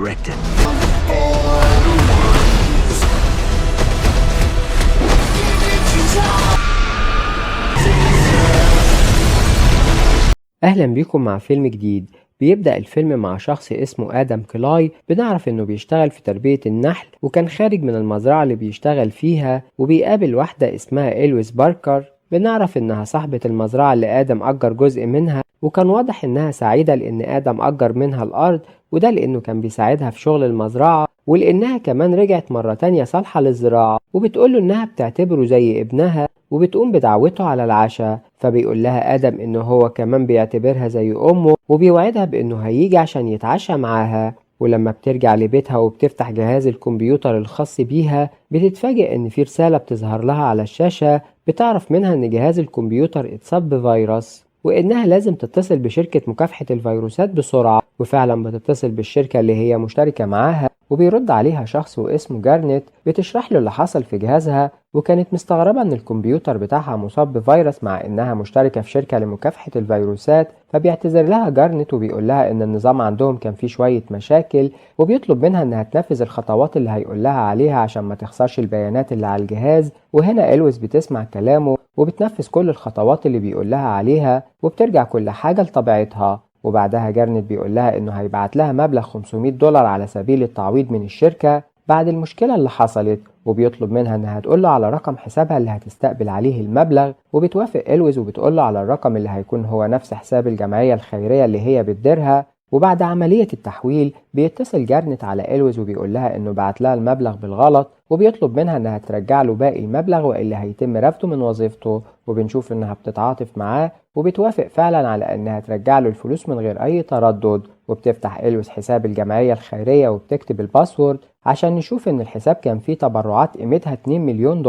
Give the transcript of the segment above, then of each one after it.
corrected. أهلا بيكم مع فيلم جديد. بيبدأ الفيلم مع شخص اسمه آدم كلاي، بنعرف إنه بيشتغل في تربية النحل وكان خارج من المزرعة اللي بيشتغل فيها، وبيقابل واحدة اسمها إلويس باركر. بنعرف إنها صاحبة المزرعة اللي آدم أجر جزء منها، وكان واضح إنها سعيدة لأن آدم أجر منها الأرض، وده لأنه كان بيساعدها في شغل المزرعة، ولأنها كمان رجعت مرة تانية صالحة للزراعة، وبتقوله إنها بتعتبره زي ابنها وبتقوم بدعوته على العشاء. فبيقول لها آدم إنه هو كمان بيعتبرها زي أمه، وبيوعدها بإنه هيجي عشان يتعشى معاها. ولما بترجع لبيتها وبتفتح جهاز الكمبيوتر الخاص بيها، بتتفاجئ إن في رسالة بتظهر لها على الشاشة بتعرف منها إن جهاز الكمبيوتر اتصاب بفيروس، وإنها لازم تتصل بشركة مكافحة الفيروسات بسرعة. وفعلا بتتصل بالشركة اللي هي مشتركة معاها، وبيرد عليها شخص واسمه جارنت بتشرح له اللي حصل في جهازها، وكانت مستغربة ان الكمبيوتر بتاعها مصاب بفيروس مع انها مشتركة في شركة لمكافحة الفيروسات. فبيعتذر لها جارنت وبيقول لها ان النظام عندهم كان فيه شوية مشاكل، وبيطلب منها انها تنفذ الخطوات اللي هيقول لها عليها عشان ما تخسرش البيانات اللي على الجهاز. وهنا إلويس بتسمع كلامه وبتنفذ كل الخطوات اللي بيقول لها عليها، وبترجع كل حاجة لطبيعتها. وبعدها جارنت بيقول لها انه هيبعت لها مبلغ $500 على سبيل التعويض من الشركة بعد المشكلة اللي حصلت، وبيطلب منها انها تقوله على رقم حسابها اللي هتستقبل عليه المبلغ. وبتوافق إلويس وبتقوله على الرقم اللي هيكون هو نفس حساب الجمعية الخيرية اللي هي بتديرها. وبعد عملية التحويل بيتصل جارنت على إلويس وبيقول لها انه بعت لها المبلغ بالغلط، وبيطلب منها انها ترجع له باقي المبلغ والا هيتم رفضه من وظيفته. وبنشوف انها بتتعاطف معاه وبتوافق فعلا على انها ترجع له الفلوس من غير اي تردد. وبتفتح إلويس حساب الجمعية الخيرية وبتكتب الباسورد عشان نشوف ان الحساب كان فيه تبرعات قيمتها $2 مليون،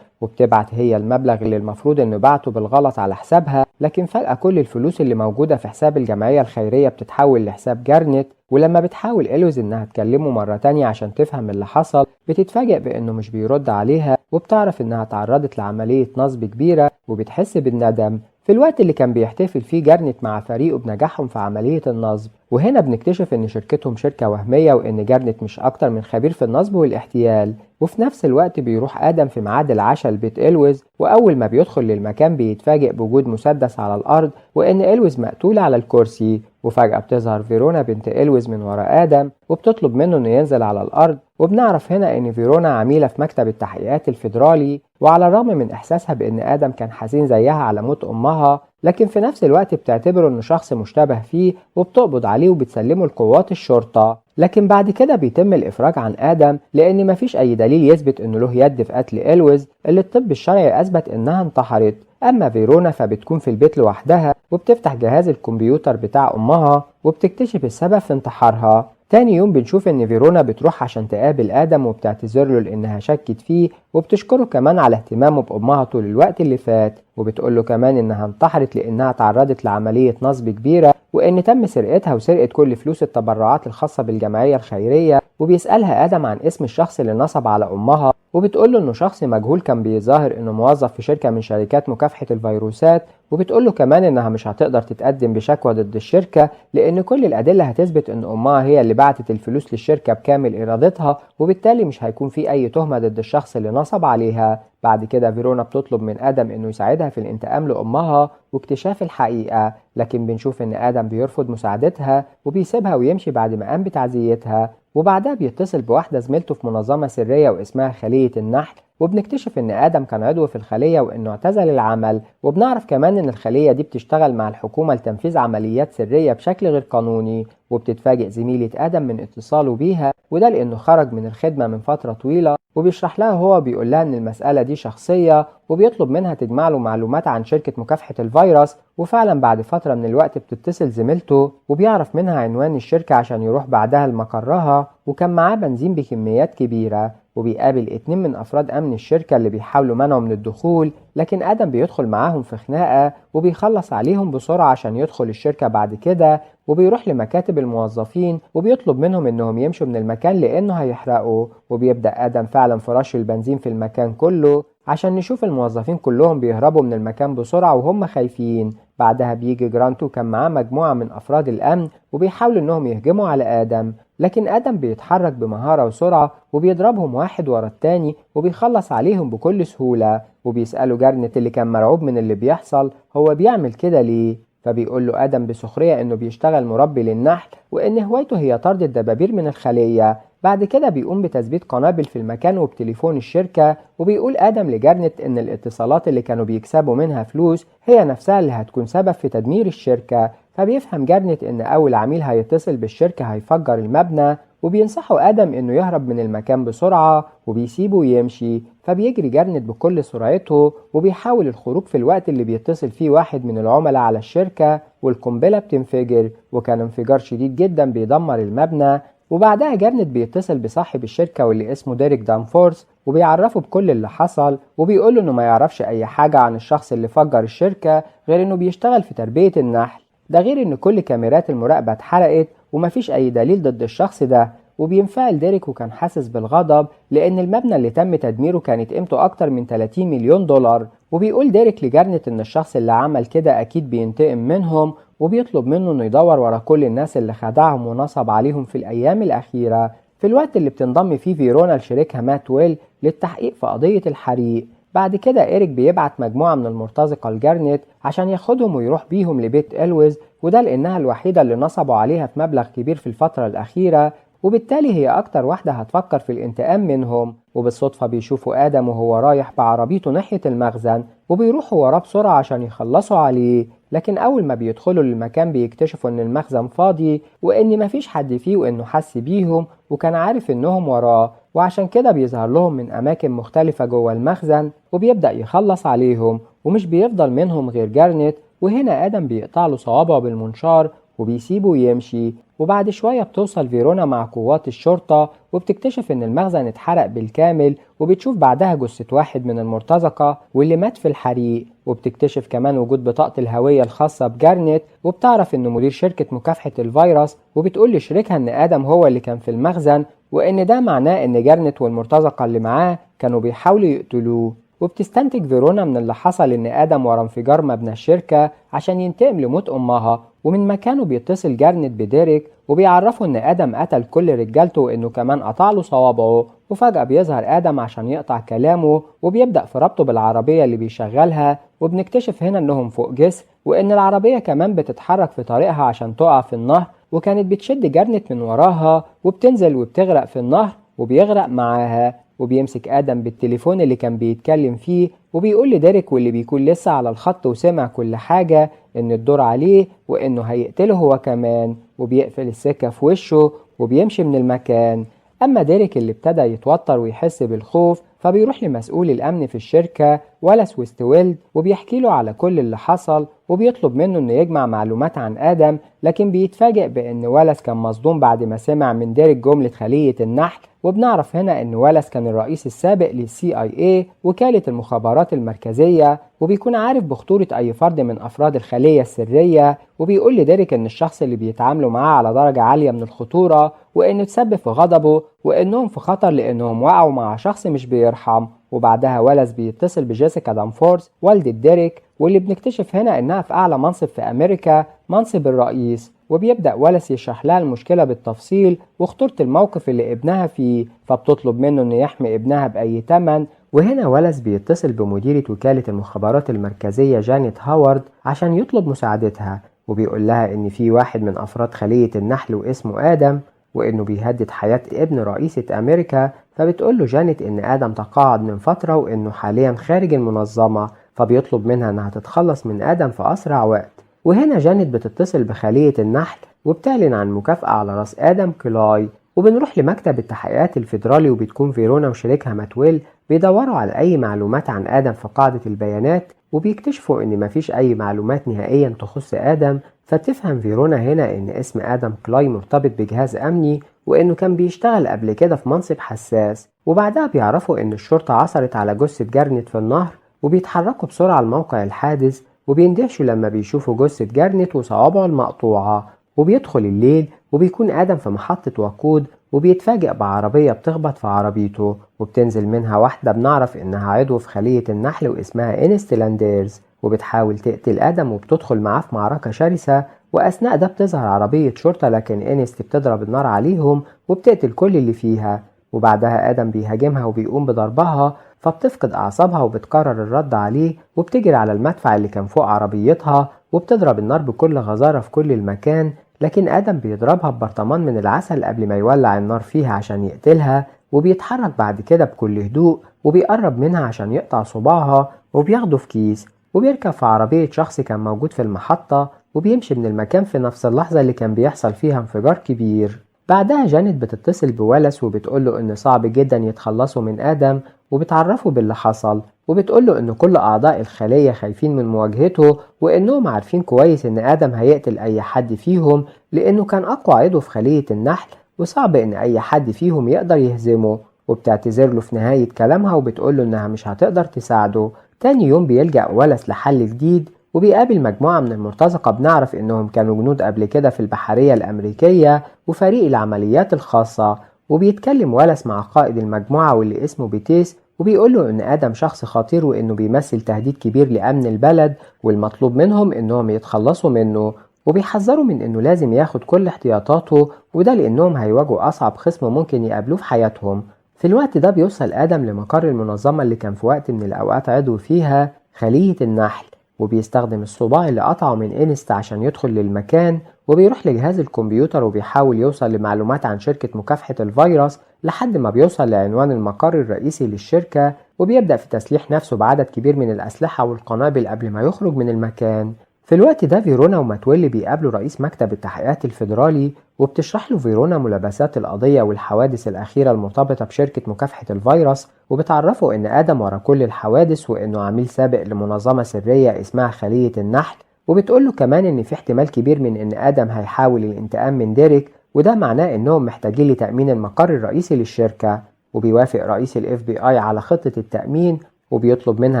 وبتبعت هي المبلغ اللي المفروض انه بعته بالغلط على حسابها. لكن فجأة كل الفلوس اللي موجودة في حساب الجمعية الخيرية بتتحول لحساب جارنت. ولما بتحاول إلويس انها تكلمه مرة تانية عشان تفهم اللي حصل، بتتفاجئ بانه مش بيرد عليها، وبتعرف انها تعرضت لعملية نصب كبيرة وبتحس بالندم في الوقت اللي كان بيحتفل فيه جارنت مع فريقه بنجاحهم في عملية النصب. وهنا بنكتشف ان شركتهم شركة وهمية وان جارنت مش اكتر من خبير في النصب والاحتيال. وفي نفس الوقت بيروح آدم في ميعاد العشاء لبيت إلويس، وأول ما بيدخل للمكان بيتفاجئ بوجود مسدس على الأرض وإن إلويس مقتولة على الكرسي. وفجأة بتظهر فيرونا بنت إلويس من ورا آدم وبتطلب منه إنه ينزل على الأرض. وبنعرف هنا إن فيرونا عميلة في مكتب التحقيقات الفيدرالي، وعلى الرغم من إحساسها بإن آدم كان حزين زيها على موت أمها، لكن في نفس الوقت بتعتبره إنه شخص مشتبه فيه وبتقبض عليه وبتسلمه لقوات الشرطة. لكن بعد كده بيتم الإفراج عن آدم لأن مفيش أي دليل يثبت إنه له يد في قتل إلويس اللي الطب الشرعي أثبت إنها انتحرت. أما فيرونا فبتكون في البيت لوحدها وبتفتح جهاز الكمبيوتر بتاع أمها وبتكتشف السبب في انتحارها. تاني يوم بنشوف إن فيرونا بتروح عشان تقابل آدم وبتعتذر له لأنها شكت فيه، وبتشكره كمان على اهتمامه بأمها طول الوقت اللي فات، وبتقوله كمان إنها انتحرت لأنها تعرضت لعملية نصب كبيرة وإن تم سرقتها وسرقة كل فلوس التبرعات الخاصة بالجمعية الخيرية. وبيسألها آدم عن اسم الشخص اللي نصب على أمها، وبتقوله إنه شخص مجهول كان بيظاهر إنه موظف في شركة من شركات مكافحة الفيروسات. وبتقوله كمان إنها مش هتقدر تتقدم بشكوى ضد الشركة لأن كل الأدلة هتثبت إن أمها هي اللي بعتت الفلوس للشركة بكامل إرادتها، وبالتالي مش هيكون في أي تهمة ضد الشخص اللي نصب عليها. بعد كده فيرونا بتطلب من آدم إنه يساعدها في الانتقام لأمها واكتشاف الحقيقة، لكن بنشوف إن آدم بيرفض مساعدتها وبيسيبها ويمشي بعد ما قام بتعزيتها. وبعدها بيتصل بواحدة زميلته في منظمة سرية واسمها خلية النحل، وبنكتشف إن آدم كان عضو في الخلية وإنه اعتزل العمل. وبنعرف كمان إن الخلية دي بتشتغل مع الحكومة لتنفيذ عمليات سرية بشكل غير قانوني. وبتتفاجئ زميلة آدم من اتصاله بيها، وده لأنه خرج من الخدمة من فترة طويلة، وبيشرح لها هو بيقول لها إن المسألة دي شخصية، وبيطلب منها تجمع له معلومات عن شركة مكافحة الفيروس. وفعلا بعد فترة من الوقت بتتصل زميلته وبيعرف منها عنوان الشركة عشان يروح بعدها لمقرها، وكان معاه بنزين بكميات كبيرة. وبيقابل 2 من أفراد أمن الشركة اللي بيحاولوا منعه من الدخول، لكن آدم بيدخل معاهم في خناقة وبيخلص عليهم بسرعة عشان يدخل الشركة بعد كده. وبيروح لمكاتب الموظفين وبيطلب منهم إنهم يمشوا من المكان لأنه هيحرقوا. وبيبدأ آدم فعلا في رش البنزين في المكان كله عشان نشوف الموظفين كلهم بيهربوا من المكان بسرعة وهم خايفين. بعدها بيجي جرانت وكان معاه مجموعة من أفراد الأمن وبيحاولوا إنهم يهجموا على آدم، لكن آدم بيتحرك بمهارة وسرعة وبيضربهم واحد ورا التاني وبيخلص عليهم بكل سهولة. وبيسألوا جارنت اللي كان مرعوب من اللي بيحصل هو بيعمل كده ليه، فبيقول له آدم بسخرية إنه بيشتغل مربي للنحل وإن هوايته هي طرد الدبابير من الخلية. بعد كده بيقوم بتثبيت قنابل في المكان وبتليفون الشركة، وبيقول آدم لجارنت إن الاتصالات اللي كانوا بيكسبوا منها فلوس هي نفسها اللي هتكون سبب في تدمير الشركة. فبيفهم جارنت إن أول عميل هيتصل بالشركة هيفجر المبنى، وبينصحوا آدم إنه يهرب من المكان بسرعة وبيسيبه يمشي. فبيجري جارنت بكل سرعته وبيحاول الخروج في الوقت اللي بيتصل فيه واحد من العملاء على الشركة والقنبلة بتنفجر، وكان انفجار شديد جدا بيدمر المبنى. وبعدها جارنت بيتصل بصاحب الشركة واللي اسمه ديريك دانفورث وبيعرفه بكل اللي حصل، وبيقوله إنه ما يعرفش أي حاجة عن الشخص اللي فجر الشركة غير إنه بيشتغل في تربية النحل. ده غير إن كل كاميرات المراقبة اتحرقت ومفيش أي دليل ضد الشخص ده. وبينفعل ديريك وكان حاسس بالغضب لأن المبنى اللي تم تدميره كانت قيمته أكتر من 30 مليون دولار. وبيقول ديريك لجارنت إن الشخص اللي عمل كده أكيد بينتقم منهم، وبيطلب منه إنه يدور ورا كل الناس اللي خدعهم ونصب عليهم في الأيام الأخيرة، في الوقت اللي بتنضم فيه فيرونا لشريكها مات ويل للتحقيق في قضية الحريق. بعد كده إيريك بيبعت مجموعة من المرتزقة لجارنت عشان ياخدهم ويروح بيهم لبيت إلويز، وده لأنها الوحيدة اللي نصبوا عليها في مبلغ كبير في الفترة الأخيرة، وبالتالي هي أكتر واحدة هتفكر في الانتقام منهم. وبالصدفة بيشوفوا آدم وهو رايح بعربيته ناحية المخزن وبيروحوا وراه بسرعة عشان يخلصوا عليه، لكن أول ما بيدخلوا للمكان بيكتشفوا إن المخزن فاضي وإن مفيش حد فيه وإنه حس بيهم وكان عارف إنهم وراه، وعشان كده بيظهر لهم من أماكن مختلفة جوه المخزن وبيبدأ يخلص عليهم، ومش بيفضل منهم غير جارنت. وهنا آدم بيقطع له صوابعه بالمنشار وبيسيبه يمشي. وبعد شوية بتوصل فيرونا مع قوات الشرطة وبتكتشف إن المخزن اتحرق بالكامل، وبتشوف بعدها جثة واحد من المرتزقة واللي مات في الحريق، وبتكتشف كمان وجود بطاقة الهوية الخاصة بجارنت، وبتعرف إنه مدير شركة مكافحة الفيروس، وبتقول لشريكها إن آدم هو اللي كان في المخزن وإن ده معناه إن جارنت والمرتزقة اللي معاه كانوا بيحاولوا يقتلوه. وبتستنتج فيرونا من اللي حصل إن آدم ورا انفجار مبنى الشركة عشان ينتقم لموت أمها، ومن مكانه بيتصل جارنت بديريك وبيعرفه إن آدم قتل كل رجالته وإنه كمان قطع له صوابعه. وفجأة بيظهر آدم عشان يقطع كلامه وبيبدأ في ربطه بالعربية اللي بيشغلها، وبنكتشف هنا إنهم فوق جسر وإن العربية كمان بتتحرك في طريقها عشان تقع في النهر، وكانت بتشد جارنت من وراها وبتنزل وبتغرق في النهر وبيغرق معاها. وبيمسك آدم بالتليفون اللي كان بيتكلم فيه وبيقول لديريك واللي بيكون لسه على الخط وسمع كل حاجة إن الدور عليه وإنه هيقتله هو كمان، وبيقفل السكة في وشه وبيمشي من المكان. أما ديريك اللي ابتدى يتوتر ويحس بالخوف فبيروح لمسؤول الأمن في الشركة والاس ويستويلد وبيحكي له على كل اللي حصل وبيطلب منه إنه يجمع معلومات عن آدم، لكن بيتفاجئ بإن والاس كان مصدوم بعد ما سمع من ديريك جملة خلية النحل. وبنعرف هنا إن والاس كان الرئيس السابق للCIA وكالة المخابرات المركزية، وبيكون عارف بخطورة أي فرد من أفراد الخلية السرية، وبيقول لديريك إن الشخص اللي بيتعاملوا معاه على درجة عالية من الخطورة وإنه تسبب في غضبه وإنهم في خطر لأنهم وقعوا مع شخص مش بيرحم. وبعدها والاس بيتصل بجيسيكا دانفورث والدة ديريك واللي بنكتشف هنا إنها في أعلى منصب في أمريكا، منصب الرئيس، وبيبدأ والاس يشرح لها المشكلة بالتفصيل وخطورة الموقف اللي ابنها فيه، فبتطلب منه إنه يحمي ابنها بأي تمن. وهنا والاس بيتصل بمديرة وكالة المخابرات المركزية جانيت هاورد عشان يطلب مساعدتها، وبيقول لها إن في واحد من أفراد خلية النحل واسمه آدم وإنه بيهدد حياة ابن رئيسة أمريكا. فبتقول له جانيت إن آدم تقاعد من فترة وإنه حاليا خارج المنظمة، فبيطلب منها إنها تتخلص من آدم في أسرع وقت. وهنا جانيت بتتصل بخلية النحل وبتعلن عن مكافأة على رأس آدم كلاي. وبنروح لمكتب التحقيقات الفيدرالي وبتكون فيرونا وشريكها ماتويل بيدوروا على أي معلومات عن آدم في قاعدة البيانات، وبيكتشفوا إن مفيش أي معلومات نهائيا تخص آدم. فتفهم فيرونا هنا إن اسم آدم كلاي مرتبط بجهاز أمني وإنه كان بيشتغل قبل كده في منصب حساس. وبعدها بيعرفوا إن الشرطة عثرت على جثة جارنت في النهر وبيتحركوا بسرعة لموقع الحادث، وبيندهشوا لما بيشوفوا جثة جارنت وصوابعه المقطوعة. وبيدخل الليل وبيكون آدم في محطة وقود وبيتفاجئ بعربية بتخبط في عربيته وبتنزل منها واحدة بنعرف إنها عضو في خلية النحل واسمها إنستلانديرز وبتحاول تقتل آدم وبتدخل معاه في معركة شرسة. وأثناء ده بتظهر عربية شرطة لكن إنست بتضرب النار عليهم وبتقتل كل اللي فيها. وبعدها آدم بيهاجمها وبيقوم بضربها فبتفقد أعصابها وبتقرر الرد عليه وبتجري على المدفع اللي كان فوق عربيتها وبتضرب النار بكل غزارة في كل المكان. لكن آدم بيضربها ببرطمان من العسل قبل ما يولع النار فيها عشان يقتلها وبيتحرك بعد كده بكل هدوء وبيقرب منها عشان يقطع صباعها وبياخده في كيس وبيركب في عربية شخص كان موجود في المحطة وبيمشي من المكان في نفس اللحظة اللي كان بيحصل فيها انفجار كبير. بعدها جانيت بتتصل بولس وبتقوله إن صعب جدا يتخلصوا من آدم وبتعرفه باللي حصل وبتقوله إن كل أعضاء الخلية خايفين من مواجهته وإنهم عارفين كويس إن آدم هيقتل أي حد فيهم لأنه كان أقوى عضو في خلية النحل وصعب إن أي حد فيهم يقدر يهزمه. وبتعتذر له في نهاية كلامها وبتقوله إنها مش هتقدر تساعده. تاني يوم بيلجأ ولس لحل جديد وبيقابل مجموعة من المرتزقة بنعرف إنهم كانوا جنود قبل كده في البحرية الأمريكية وفريق العمليات الخاصة. وبيتكلم ولس مع قائد المجموعة واللي اسمه بيتيس وبيقوله إن آدم شخص خطير وإنه بيمثل تهديد كبير لأمن البلد والمطلوب منهم إنهم يتخلصوا منه وبيحذروا من إنه لازم ياخد كل احتياطاته وده لأنهم هيواجهوا أصعب خصم ممكن يقابلوه في حياتهم. في الوقت ده بيوصل آدم لمقر المنظمة اللي كان في وقت من الأوقات عضو فيها خلية النحل وبيستخدم الصباع اللي قطعه من إنست عشان يدخل للمكان وبيروح لجهاز الكمبيوتر وبيحاول يوصل لمعلومات عن شركة مكافحة الفيروس لحد ما بيوصل لعنوان المقر الرئيسي للشركة وبيبدأ في تسليح نفسه بعدد كبير من الأسلحة والقنابل قبل ما يخرج من المكان. في الوقت ده فيرونا وماتويلي بيقابلوا رئيس مكتب التحقيقات الفيدرالي وبتشرح له فيرونا ملابسات القضية والحوادث الأخيرة المرتبطة بشركة مكافحة الفيروس وبتعرفه إن آدم ورا كل الحوادث وإنه عميل سابق لمنظمة سرية اسمها خلية النحل. وبتقوله كمان إن في احتمال كبير من إن آدم هيحاول الانتقام من ديريك وده معناه إنهم محتاجين لتأمين المقر الرئيسي للشركة. وبيوافق رئيس ال FBI على خطة التأمين وبيطلب منها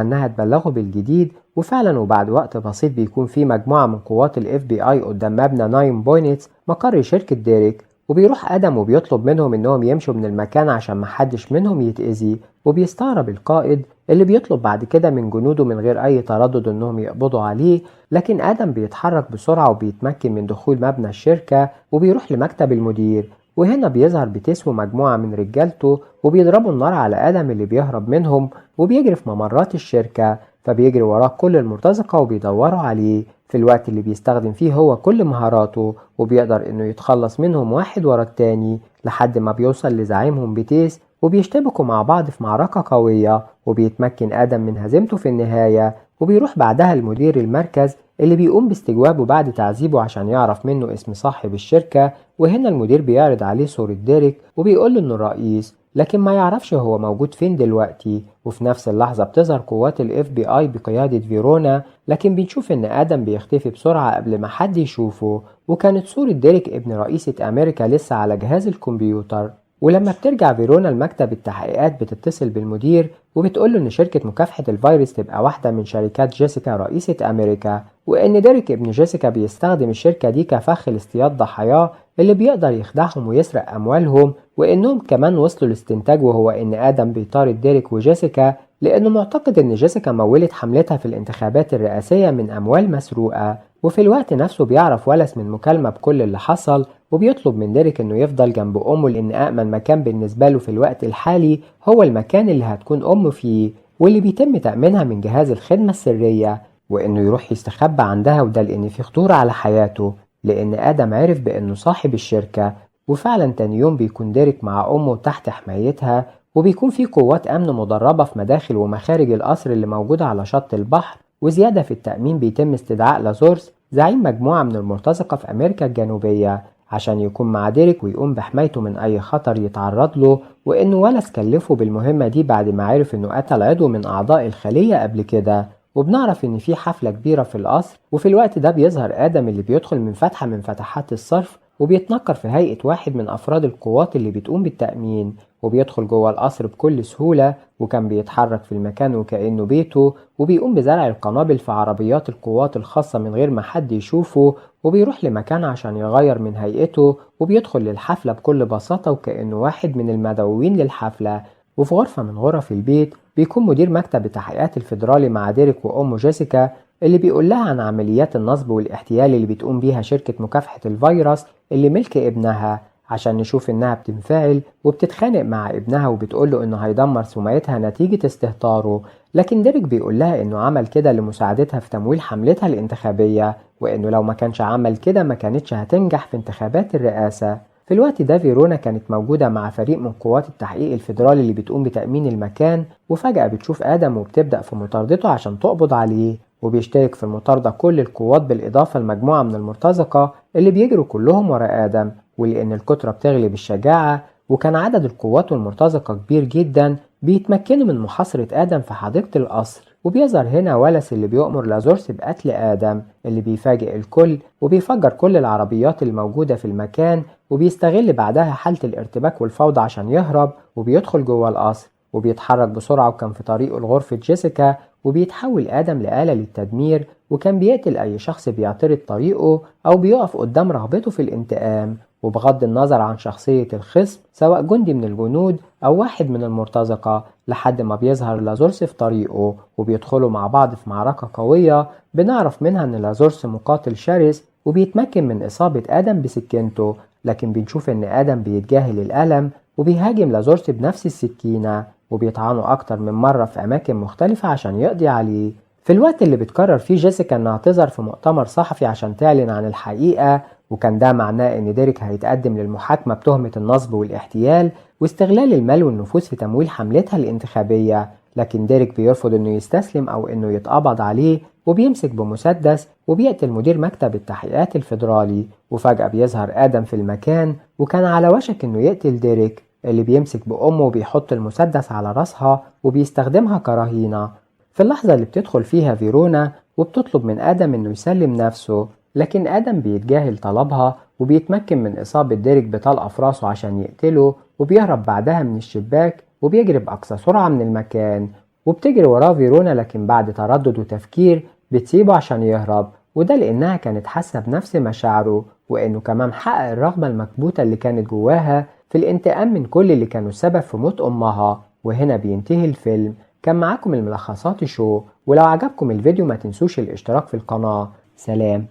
إنها تبلغه بالجديد. وفعلا وبعد وقت بسيط بيكون في مجموعة من قوات ال FBI قدام مبنى 9 بوينتس مقر شركة ديريك وبيروح آدم وبيطلب منهم إنهم يمشوا من المكان عشان محدش منهم يتأذي. وبيستغرب القائد اللي بيطلب بعد كده من جنوده من غير أي تردد إنهم يقبضوا عليه. لكن آدم بيتحرك بسرعة وبيتمكن من دخول مبنى الشركة وبيروح لمكتب المدير وهنا بيظهر بيتيس ومجموعة من رجالته وبيضربوا النار على آدم اللي بيهرب منهم وبيجري في ممرات الشركة فبيجري وراه كل المرتزقة وبيدوروا عليه في الوقت اللي بيستخدم فيه هو كل مهاراته وبيقدر إنه يتخلص منهم واحد ورا التاني لحد ما بيوصل لزعيمهم بيتيس وبيشتبكوا مع بعض في معركة قوية وبيتمكن آدم من هزيمته في النهاية. وبيروح بعدها المدير المركز اللي بيقوم باستجوابه بعد تعذيبه عشان يعرف منه اسم صاحب الشركة وهنا المدير بيعرض عليه صورة ديريك وبيقوله إنه الرئيس لكن ما يعرفش هو موجود فين دلوقتي. وفي نفس اللحظة بتظهر قوات ال FBI بقيادة فيرونا لكن بنشوف إن آدم بيختفي بسرعة قبل ما حد يشوفه وكانت صورة ديريك ابن رئيسة أمريكا لسه على جهاز الكمبيوتر. ولما بترجع فيرونا لمكتب التحقيقات بتتصل بالمدير وبتقوله إن شركة مكافحة الفيروس تبقى واحدة من شركات جيسيكا رئيسة أمريكا وإن ديريك ابن جيسيكا بيستخدم الشركة دي كفخ لاصطياد ضحاياه اللي بيقدر يخدعهم ويسرق أموالهم وإنهم كمان وصلوا لاستنتاج وهو إن آدم بيطارد ديريك وجيسيكا لأنه معتقد إن جيسيكا مولت حملتها في الانتخابات الرئاسية من أموال مسروقة. وفي الوقت نفسه بيعرف ولس من مكالمة بكل اللي حصل وبيطلب من ديريك إنه يفضل جنب أمه لأن أأمن مكان بالنسبة له في الوقت الحالي هو المكان اللي هتكون أمه فيه واللي بيتم تأمينها من جهاز الخدمة السرية وإنه يروح يستخبى عندها وده لأن في خطورة على حياته لأن آدم عرف بأنه صاحب الشركة. وفعلا تاني يوم بيكون ديريك مع أمه تحت حمايتها وبيكون في قوات أمن مدربة في مداخل ومخارج القصر اللي موجودة على شط البحر. وزيادة في التأمين بيتم استدعاء لازورس زعيم مجموعة من المرتزقة في أمريكا الجنوبية عشان يكون مع ديريك ويقوم بحمايته من أي خطر يتعرض له وإنه ولس كلفه بالمهمة دي بعد ما عرف إنه قتل عضو من أعضاء الخلية قبل كده. وبنعرف إن في حفلة كبيرة في القصر وفي الوقت ده بيظهر آدم اللي بيدخل من فتحة من فتحات الصرف وبيتنكر في هيئة واحد من أفراد القوات اللي بتقوم بالتأمين، وبيدخل جوه القصر بكل سهولة، وكان بيتحرك في المكان وكأنه بيته، وبيقوم بزرع القنابل في عربيات القوات الخاصة من غير ما حد يشوفه، وبيروح لمكان عشان يغير من هيئته، وبيدخل للحفلة بكل بساطة وكأنه واحد من المدعوين للحفلة. وفي غرفة من غرف البيت بيكون مدير مكتب التحقيقات الفيدرالي مع ديريك وأمه جيسيكا، اللي بيقول لها عن عمليات النصب والاحتيال اللي بتقوم بيها شركة مكافحة الفيروس اللي ملك ابنها، عشان نشوف إنها بتنفعل وبتتخانق مع ابنها وبتقول له إنه هيدمر سمعتها نتيجة استهتاره. لكن ديريك بيقول لها إنه عمل كده لمساعدتها في تمويل حملتها الانتخابية، وإنه لو ما كانش عمل كده ما كانتش هتنجح في انتخابات الرئاسة. في الوقت ده فيرونا كانت موجودة مع فريق من قوات التحقيق الفيدرالي اللي بتقوم بتأمين المكان، وفجأة بتشوف آدم وبتبدأ في مطاردته عشان تقبض عليه، وبيشترك في المطاردة كل القوات بالإضافة لمجموعة من المرتزقة اللي بيجروا كلهم ورا آدم، ولأن الكترة بتغلب الشجاعة وكان عدد القوات والمرتزقة كبير جدا بيتمكنوا من محاصرة آدم في حديقة القصر. وبيظهر هنا ولس اللي بيؤمر لازورس بقتل آدم، اللي بيفاجئ الكل وبيفجر كل العربيات الموجودة في المكان، وبيستغل بعدها حالة الارتباك والفوضى عشان يهرب، وبيدخل جوه القصر وبيتحرك بسرعة، وكان في طريقه لغرفة جيسيكا، وبيتحول آدم لآلة للتدمير، وكان بيقتل أي شخص بيعترض طريقه أو بيقف قدام رغبته في الانتقام، وبغض النظر عن شخصية الخصم سواء جندي من الجنود أو واحد من المرتزقة، لحد ما بيظهر لازورس في طريقه وبيدخلوا مع بعض في معركة قوية بنعرف منها إن لازورس مقاتل شرس وبيتمكن من إصابة آدم بسكينته، لكن بنشوف إن آدم بيتجاهل الألم وبيهاجم لازورس بنفس السكينة، وبيطعنه أكتر من مرة في أماكن مختلفة عشان يقضي عليه. في الوقت اللي بتقرر فيه جيسيكا إنها تظهر في مؤتمر صحفي عشان تعلن عن الحقيقة، وكان ده معناه إن ديريك هيتقدم للمحاكمة بتهمة النصب والاحتيال واستغلال المال والنفوذ في تمويل حملتها الانتخابية، لكن ديريك بيرفض إنه يستسلم أو إنه يتقبض عليه، وبيمسك بمسدس وبيقتل مدير مكتب التحقيقات الفيدرالي. وفجأة بيظهر آدم في المكان وكان على وشك إنه يقتل ديريك، اللي بيمسك بأمه وبيحط المسدس على راسها وبيستخدمها كرهينة. في اللحظة اللي بتدخل فيها فيرونا وبتطلب من آدم إنه يسلم نفسه، لكن آدم بيتجاهل طلبها وبيتمكن من إصابة ديريك بطلقة في راسه عشان يقتله، وبيهرب بعدها من الشباك وبيجري بأقصى سرعة من المكان. وبتجري وراه فيرونا، لكن بعد تردد وتفكير بتسيبه عشان يهرب، وده لأنها كانت حاسة بنفس مشاعره، وإنه كمان حقق الرغبة المكبوتة اللي كانت جواها في الانتقام من كل اللي كانوا السبب في موت أمها. وهنا بينتهي الفيلم. كان معاكم الملخصات شو، ولو عجبكم الفيديو ما تنسوش الاشتراك في القناة. سلام.